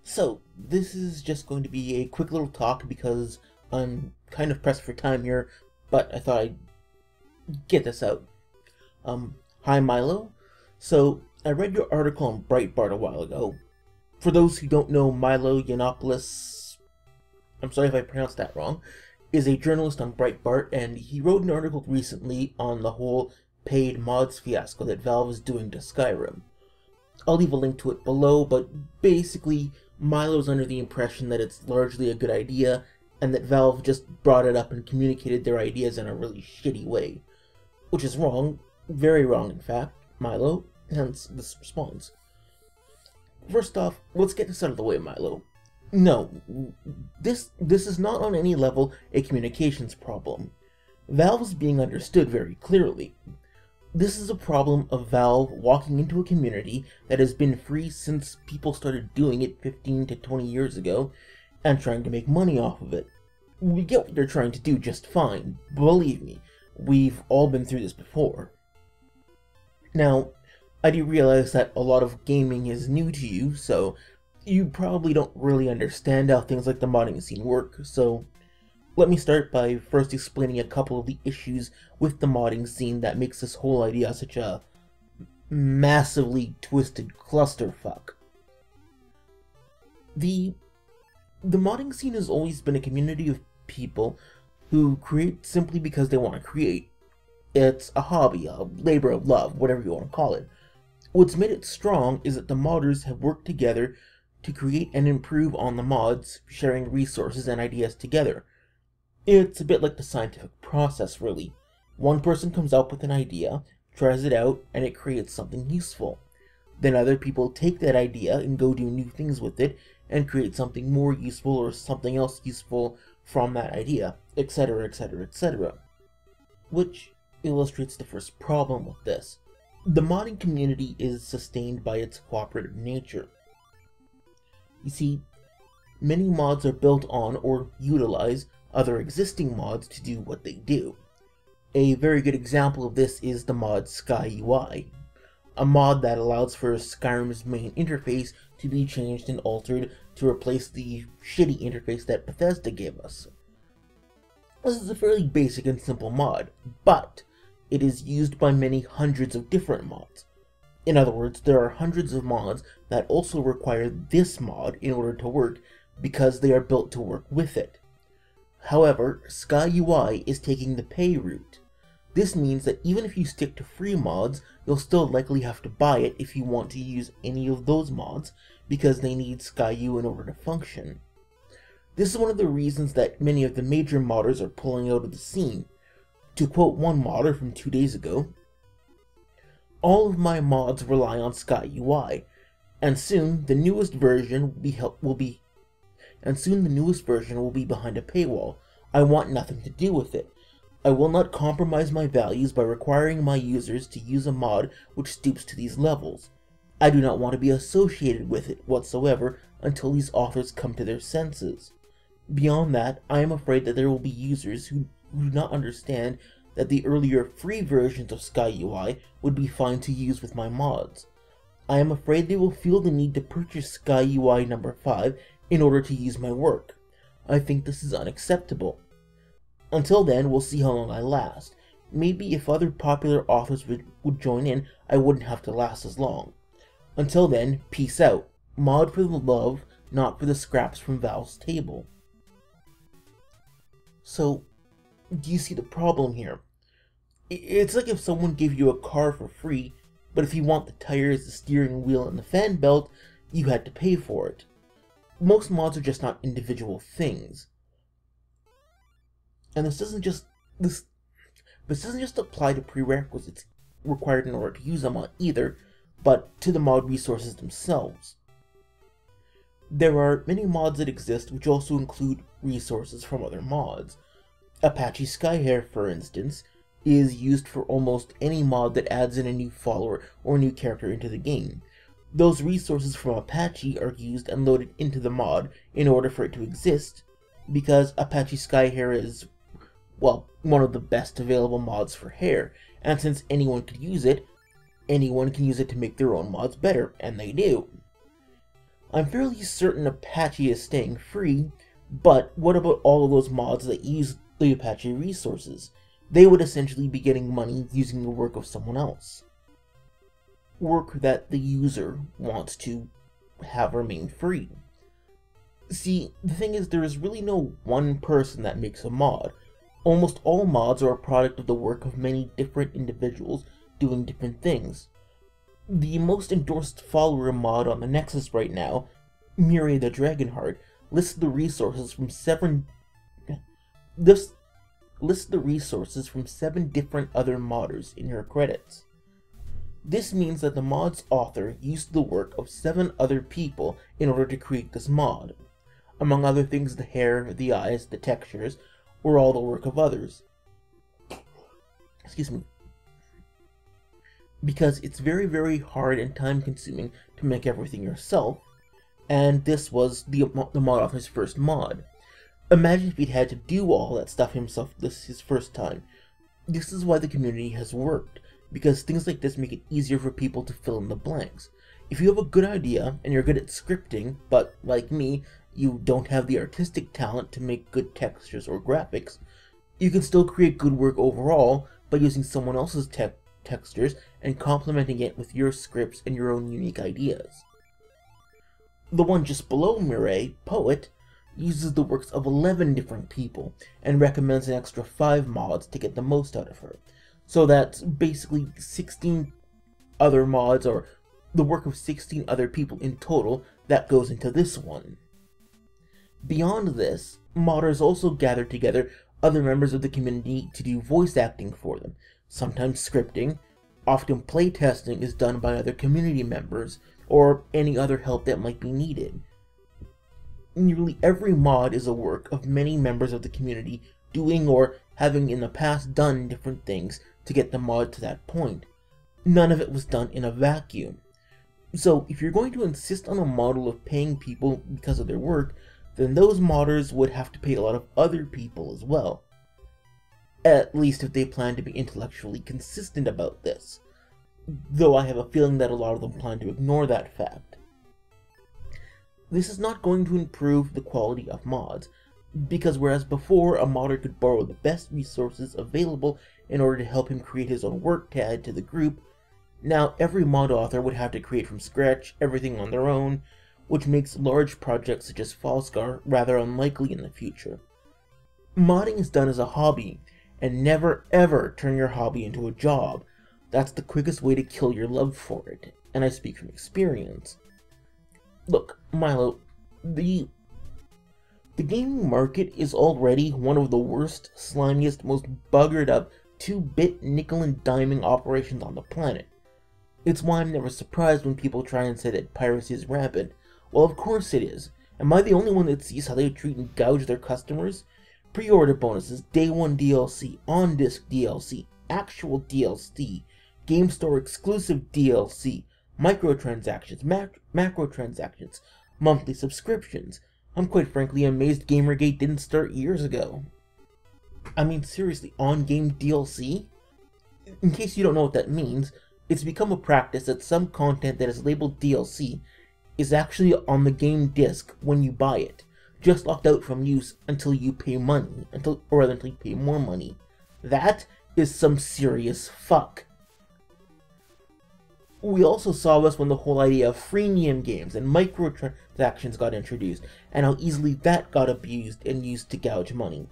So, this is just going to be a quick little talk because I'm kind of pressed for time here, but I thought I'd get this out. Hi Milo. So, I read your article on Breitbart a while ago. For those who don't know, Milo Yiannopoulos, I'm sorry if I pronounced that wrong, is a journalist on Breitbart, and he wrote an article recently on the whole paid mods fiasco that Valve is doing to Skyrim. I'll leave a link to it below, but basically, Milo's under the impression that it's largely a good idea, and that Valve just brought it up and communicated their ideas in a really shitty way. Which is wrong, very wrong in fact, Milo, hence this response. First off, let's get this out of the way, Milo. No, this is not on any level a communications problem. Valve is being understood very clearly. This is a problem of Valve walking into a community that has been free since people started doing it 15 to 20 years ago, and trying to make money off of it. We get what they're trying to do just fine, believe me, we've all been through this before. Now, I do realize that a lot of gaming is new to you, so you probably don't really understand how things like the modding scene work, so let me start by first explaining a couple of the issues with the modding scene that makes this whole idea such a massively twisted clusterfuck. The modding scene has always been a community of people who create simply because they want to create. It's a hobby, a labor of love, whatever you want to call it. What's made it strong is that the modders have worked together to create and improve on the mods, sharing resources and ideas together. It's a bit like the scientific process, really. One person comes up with an idea, tries it out, and it creates something useful. Then other people take that idea and go do new things with it, and create something more useful or something else useful from that idea, etc, etc, etc. Which illustrates the first problem with this. The modding community is sustained by its cooperative nature. You see, many mods are built on or utilize other existing mods to do what they do. A very good example of this is the mod SkyUI, a mod that allows for Skyrim's main interface to be changed and altered to replace the shitty interface that Bethesda gave us. This is a fairly basic and simple mod, but it is used by many hundreds of different mods. In other words, there are hundreds of mods that also require this mod in order to work because they are built to work with it. However, SkyUI is taking the pay route. This means that even if you stick to free mods, you'll still likely have to buy it if you want to use any of those mods, because they need SkyU in order to function. This is one of the reasons that many of the major modders are pulling out of the scene. To quote one modder from 2 days ago, "All of my mods rely on SkyUI, and soon the newest version will be behind a paywall. I want nothing to do with it. I will not compromise my values by requiring my users to use a mod which stoops to these levels. I do not want to be associated with it whatsoever until these authors come to their senses. Beyond that, I am afraid that there will be users who do not understand that the earlier free versions of SkyUI would be fine to use with my mods. I am afraid they will feel the need to purchase SkyUI number 5 in order to use my work. I think this is unacceptable. Until then, we'll see how long I last. Maybe if other popular authors would join in, I wouldn't have to last as long. Until then, peace out. Mod for the love, not for the scraps from Valve's table." So, do you see the problem here? It's like if someone gave you a car for free, but if you want the tires, the steering wheel, and the fan belt, you had to pay for it. Most mods are just not individual things. And this doesn't just apply to prerequisites required in order to use a mod either, but to the mod resources themselves. There are many mods that exist which also include resources from other mods. Apache Skyhair, for instance, is used for almost any mod that adds in a new follower or new character into the game. Those resources from Apache are used and loaded into the mod in order for it to exist, because Apache Skyhair is, well, one of the best available mods for hair, and since anyone could use it, anyone can use it to make their own mods better, and they do. I'm fairly certain Apache is staying free, but what about all of those mods that use the Apache resources? They would essentially be getting money using the work of someone else. Work that the user wants to have remain free. See, the thing is, there is really no one person that makes a mod. Almost all mods are a product of the work of many different individuals doing different things. The most endorsed follower mod on the Nexus right now, Mirai the Dragonheart, lists the resources from seven different other modders in her credits. This means that the mod's author used the work of 7 other people in order to create this mod. Among other things, the hair, the eyes, the textures were all the work of others. Excuse me. Because it's very, very hard and time-consuming to make everything yourself, and this was the mod author's first mod. Imagine if he'd had to do all that stuff himself his first time. This is why the community has worked, because things like this make it easier for people to fill in the blanks. If you have a good idea, and you're good at scripting, but, like me, you don't have the artistic talent to make good textures or graphics, you can still create good work overall by using someone else's textures and complementing it with your scripts and your own unique ideas. The one just below Mirai, Poet, uses the works of 11 different people and recommends an extra 5 mods to get the most out of her. So that's basically 16 other mods, or the work of 16 other people in total, that goes into this one. Beyond this, modders also gather together other members of the community to do voice acting for them. Sometimes scripting, often playtesting is done by other community members, or any other help that might be needed. Nearly every mod is a work of many members of the community doing or having in the past done different things to get the mod to that point. None of it was done in a vacuum. So if you're going to insist on a model of paying people because of their work, then those modders would have to pay a lot of other people as well. At least if they plan to be intellectually consistent about this. Though I have a feeling that a lot of them plan to ignore that fact. This is not going to improve the quality of mods, because whereas before a modder could borrow the best resources available in order to help him create his own work to add to the group, now every mod author would have to create from scratch everything on their own, which makes large projects such as Fallscar rather unlikely in the future. Modding is done as a hobby, and never ever turn your hobby into a job. That's the quickest way to kill your love for it, and I speak from experience. Look, Milo, the gaming market is already one of the worst, slimiest, most buggered up 2-bit nickel and diming operations on the planet. It's why I'm never surprised when people try and say that piracy is rampant. Well, of course it is. Am I the only one that sees how they treat and gouge their customers? Pre-order bonuses, day 1 DLC, on-disc DLC, actual DLC, game store exclusive DLC, microtransactions, macrotransactions, monthly subscriptions. I'm quite frankly amazed Gamergate didn't start years ago. I mean, seriously, on-game DLC? In case you don't know what that means, it's become a practice that some content that is labeled DLC is actually on the game disc when you buy it, just locked out from use until you pay money, until you pay more money. That is some serious fuck. We also saw this when the whole idea of freemium games and microtransactions got introduced, and how easily that got abused and used to gouge money.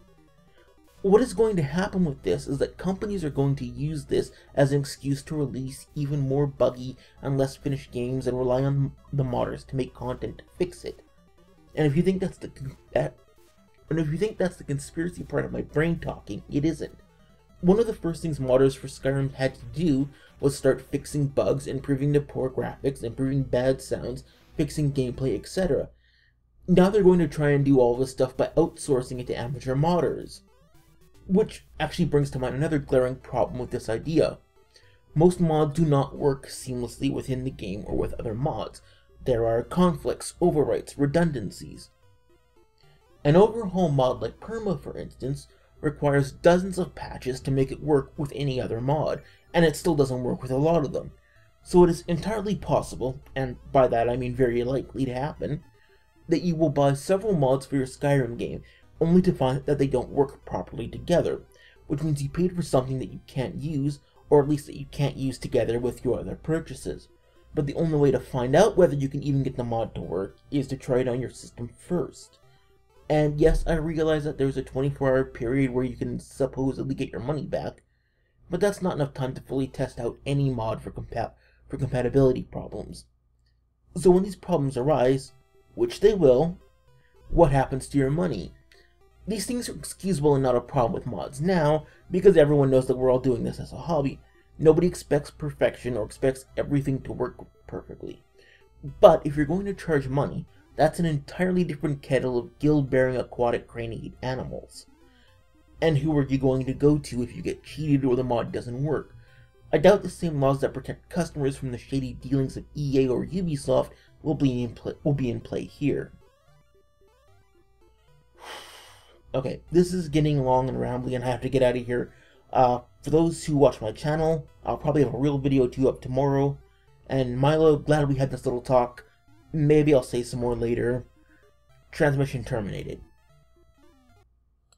What is going to happen with this is that companies are going to use this as an excuse to release even more buggy and less finished games and rely on the modders to make content to fix it. And if you think that's the conspiracy part of my brain talking, it isn't. One of the first things modders for Skyrim had to do was start fixing bugs, improving the poor graphics, improving bad sounds, fixing gameplay, etc. Now they're going to try and do all this stuff by outsourcing it to amateur modders. Which actually brings to mind another glaring problem with this idea. Most mods do not work seamlessly within the game or with other mods. There are conflicts, overwrites, redundancies. An overhaul mod like Perma, for instance, requires dozens of patches to make it work with any other mod, and it still doesn't work with a lot of them. So it is entirely possible, and by that I mean very likely to happen, that you will buy several mods for your Skyrim game, only to find that they don't work properly together, which means you paid for something that you can't use, or at least that you can't use together with your other purchases. But the only way to find out whether you can even get the mod to work is to try it on your system first. And yes, I realize that there's a 24-hour period where you can supposedly get your money back, but that's not enough time to fully test out any mod for compatibility problems. So when these problems arise, which they will, what happens to your money? These things are excusable and not a problem with mods now, because everyone knows that we're all doing this as a hobby. Nobody expects perfection or expects everything to work perfectly. But if you're going to charge money, that's an entirely different kettle of gill-bearing aquatic craniate animals. And who are you going to go to if you get cheated or the mod doesn't work? I doubt the same laws that protect customers from the shady dealings of EA or Ubisoft will be in play here. Okay, this is getting long and rambly and I have to get out of here. For those who watch my channel, I'll probably have a real video or two up tomorrow. And Milo, glad we had this little talk. Maybe I'll say some more later. Transmission terminated.